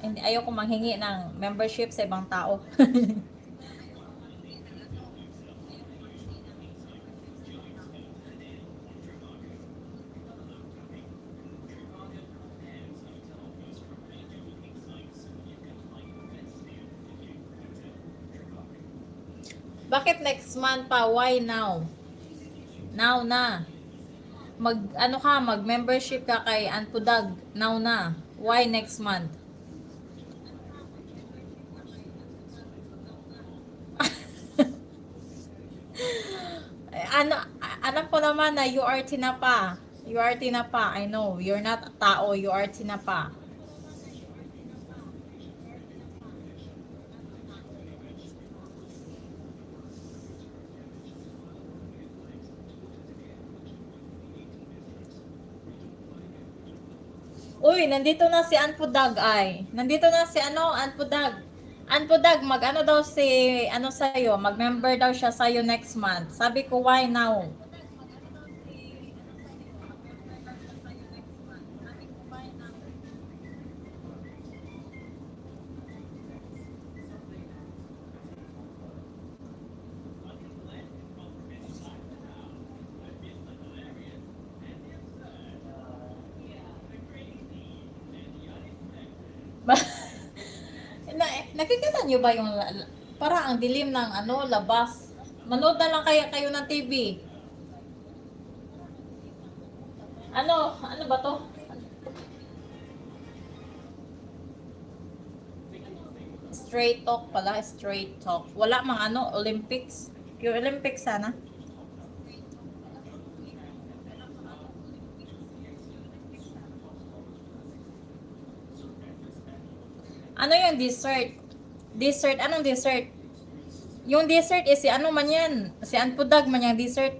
Hindi, ayoko manghingi ng membership sa ibang tao. Bakit next month pa? Why now? Now na. Ano ka, mag-membership ka kay Anpudag. Now na. Why next month? Ano, alam ko naman na you are tinapa. You are tinapa. I know. You're not a tao. You are tinapa. Uy, nandito na si Anpudag ay. Nandito na si Anpudag. Anpudag, mag-ano daw si, sa'yo, mag-member daw siya sa'yo next month. Sabi ko, why now? Nakikita niyo ba yung, para ang dilim ng labas? Manood na lang kaya kayo ng TV. Ano ba to? Straight talk pala, straight talk. Wala mang Olympics. Yung Olympics sana. Ano yung dessert? Dessert, anong dessert? Yung dessert is si man yan? Si Anpudag man yung dessert.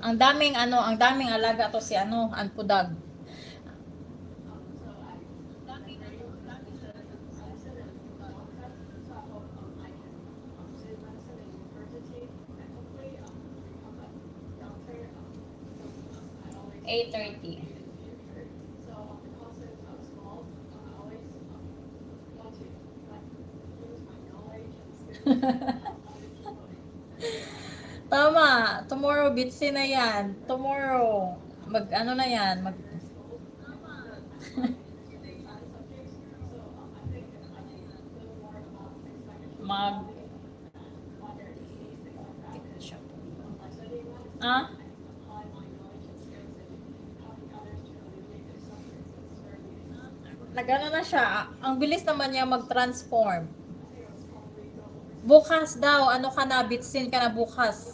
Ang daming alaga to si Anpudag. Eight 30. Tama. Tomorrow, bitsi na yan. Tomorrow. Na yan. Mag... Ah? Nagano na siya. Ang bilis naman niya mag-transform. Bukas daw, bitsin ka na bukas.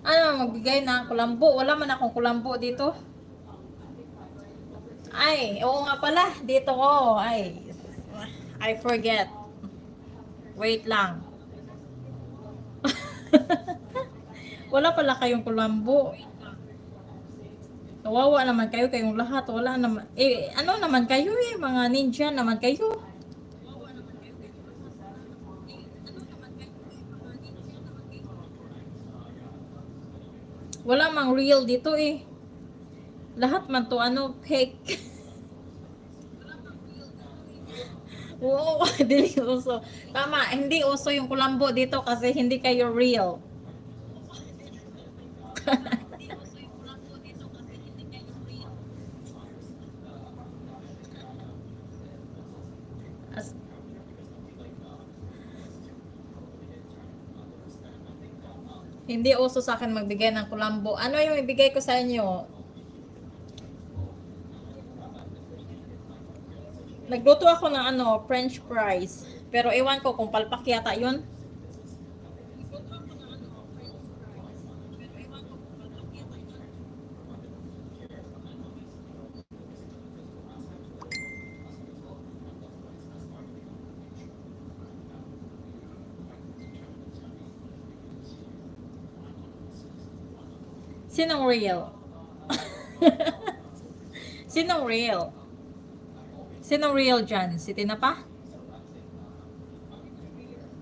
Magbigay ng kulambo. Wala man akong kulambo dito. Ay, oo nga pala. Dito ko. Ay, I forget. Wait lang. Wala pala kayong kulambo. Kawawa naman kayo, kayong lahat. Wala naman. Naman kayo mga ninja naman kayo. Wala mang real dito Lahat man to fake. Oo, dili uso. Tama, hindi uso yung kulambo dito kasi hindi kayo real. As, hindi uso sa akin magbigay ng kulambo. Ano yung ibigay ko sa inyo? Nagluto ako ng French fries. Pero ewan ko kung palpak yata yun. Sinong real? Sinong real? Sinong real dyan? Si Tinapa?